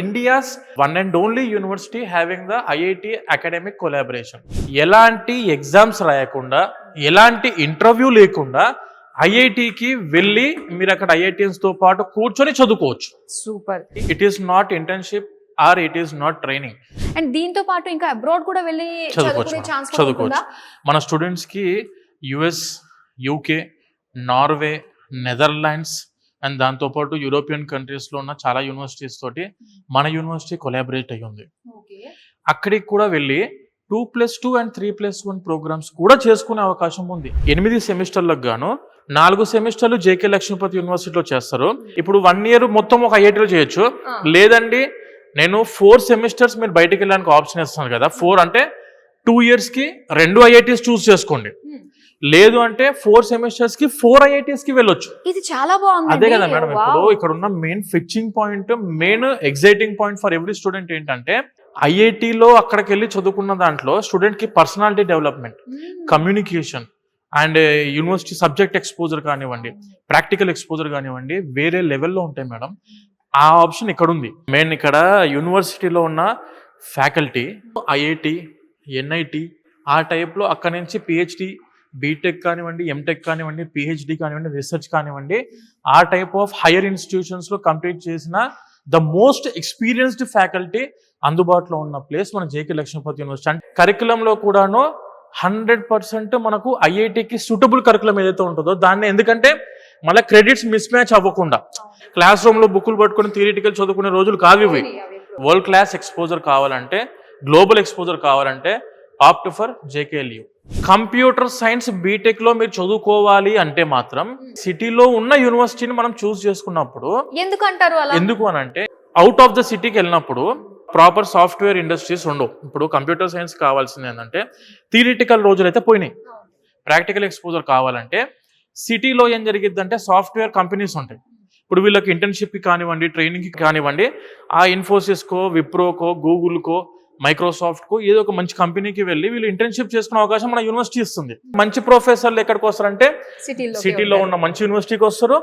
India's one and only university having the IIT academic collaboration. ఎలాంటి exams రాయకుండా ఎలాంటి interview లేకుండా ఐఐటికి వెళ్ళి మీరు అక్కడ ఐఐటియన్స్ తో పాటు కూర్చొని చదువుకోవచ్చు. Super. It is not internship or it is not training. And దీంతో పాటు ఇంకా అబ్రాడ్ కూడా వెళ్ళి చదువుకునే ఛాన్స్ చదువుకోవచ్చు. మన స్టూడెంట్స్ కి US, UK, Norway, Netherlands and దాంతోపాటు యూరోపియన్ కంట్రీస్లో ఉన్న చాలా యూనివర్సిటీస్ తోటి మన యూనివర్సిటీ కొలాబరేట్ అయ్యి ఉంది. అక్కడికి కూడా వెళ్ళి 2+2 అండ్ 3+1 ప్రోగ్రామ్స్ కూడా చేసుకునే అవకాశం ఉంది. 8 సెమిస్టర్లకు గాను 4 సెమిస్టర్లు జేకే లక్ష్మీపతి యూనివర్సిటీలో చేస్తారు. ఇప్పుడు 1 ఇయర్ మొత్తం ఒక ఐఐటీలో చేయొచ్చు. లేదండి నేను 4 సెమిస్టర్స్ మీరు బయటకు వెళ్ళడానికి ఆప్షన్ ఇస్తున్నాను కదా, 4 అంటే 2 ఇయర్స్కి 2 ఐఐటీస్ చూస్ చేసుకోండి. లేదు అంటే 4 సెమిస్టర్స్ కి 4 ఐఐటీస్ కి వెళ్ళొచ్చు. ఇది చాలా బాగుంది. అదే కదా మేడం, ఇప్పుడు ఇక్కడ ఉన్న main fixing point, main exciting point for every student ఏంటంటే ఐఐటీలో అక్కడికి వెళ్ళి చదువుకున్న దాంట్లో స్టూడెంట్ కి personality development, communication and university subject exposure కానివ్వండి, ప్రాక్టికల్ ఎక్స్పోజర్ కానివ్వండి, వేరే లెవెల్లో ఉంటాయి మేడం. ఆ ఆప్షన్ ఇక్కడ ఉంది. మెయిన్ ఇక్కడ యూనివర్సిటీలో ఉన్న ఫ్యాకల్టీ ఐఐటి, ఎన్ఐటి ఆ టైప్లో అక్కడ నుంచి పిహెచ్డి, బీటెక్ కానివ్వండి, ఎంటెక్ కానివ్వండి, పిహెచ్డి కానివ్వండి, రీసెర్చ్ కానివ్వండి, ఆ టైప్ ఆఫ్ హైయర్ ఇన్స్టిట్యూషన్స్లో కంప్లీట్ చేసిన ద మోస్ట్ ఎక్స్పీరియన్స్డ్ ఫ్యాకల్టీ అందుబాటులో ఉన్న ప్లేస్ మన జేకే లక్ష్మీపతి యూనివర్సిటీ. అంటే కరికులంలో కూడాను 100% మనకు ఐఐటికి సూటబుల్ కరికులం ఏదైతే ఉంటుందో దాన్ని, ఎందుకంటే మళ్ళీ క్రెడిట్స్ మిస్ మ్యాచ్ అవ్వకుండా క్లాస్ రూమ్లో బుక్కులు పట్టుకుని థియరిటికల్ చదువుకునే రోజులు కావు ఇవి. వరల్డ్ క్లాస్ ఎక్స్పోజర్ కావాలంటే, గ్లోబల్ ఎక్స్పోజర్ కావాలంటే opt for JKLU. Computer science BTech లో మీరు చదువుకోవాలి అంటే మాత్రం సిటీలో ఉన్న యూనివర్సిటీని మనం చూస్ చేసుకున్నప్పుడు ఎందుకు అని అంటే అవుట్ ఆఫ్ ద సిటీకి వెళ్ళినప్పుడు ప్రాపర్ సాఫ్ట్వేర్ ఇండస్ట్రీస్ ఉండవు. ఇప్పుడు కంప్యూటర్ సైన్స్ కావాల్సింది ఏంటంటే థియరిటికల్ రోజులు అయితే పోయినాయి. ప్రాక్టికల్ ఎక్స్పోజర్ కావాలంటే సిటీలో ఏం జరిగిద్దంటే సాఫ్ట్వేర్ కంపెనీస్ ఉంటాయి. ఇప్పుడు వీళ్ళకి ఇంటర్న్షిప్కి కానివ్వండి, ట్రైనింగ్కి కానివ్వండి, ఆ ఇన్ఫోసిస్కో, విప్రోకో, గూగుల్కో, మైక్రోసాఫ్ట్కో ఏదో ఒక మంచి కంపెనీకి వెళ్ళి వీళ్ళు ఇంటర్న్షిప్ చేసుకునే అవకాశం మన యూనివర్సిటీ ఇస్తుంది. మంచి ప్రొఫెసర్లు ఎక్కడికి వస్తారంటే సిటీలో ఉన్న మంచి యూనివర్సిటీకి వస్తారు.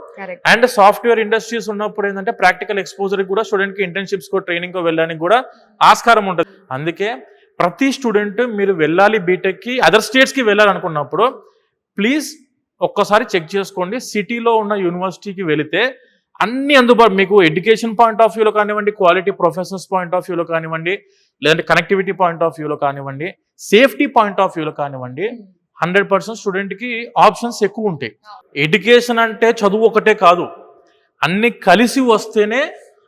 అండ్ సాఫ్ట్వేర్ ఇండస్ట్రీస్ ఉన్నప్పుడు ఏంటంటే ప్రాక్టికల్ ఎక్స్పోజర్ కూడా స్టూడెంట్ కి ఇంటర్న్షిప్స్ కో, ట్రైనింగ్ కో వెళ్ళడానికి కూడా ఆస్కారం ఉంటుంది. అందుకే ప్రతి స్టూడెంట్ మీరు వెళ్ళాలి బీటెక్ కి, అదర్ స్టేట్స్ కి వెళ్ళాలనుకున్నప్పుడు ప్లీజ్ ఒక్కసారి చెక్ చేసుకోండి. సిటీలో ఉన్న యూనివర్సిటీకి వెళితే అన్ని అందుబాటు, మీకు ఎడ్యుకేషన్ పాయింట్ ఆఫ్ వ్యూలో కానివ్వండి, క్వాలిటీ ప్రొఫెసర్స్ పాయింట్ ఆఫ్ వ్యూలో కానివ్వండి, లేదంటే కనెక్టివిటీ పాయింట్ ఆఫ్ వ్యూలో కానివ్వండి, సేఫ్టీ పాయింట్ ఆఫ్ వ్యూలో కానివ్వండి, 100% స్టూడెంట్కి ఆప్షన్స్ ఎక్కువ ఉంటాయి. ఎడ్యుకేషన్ అంటే చదువు ఒకటే కాదు, అన్ని కలిసి వస్తేనే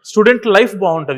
స్టూడెంట్ లైఫ్ బాగుంటుంది.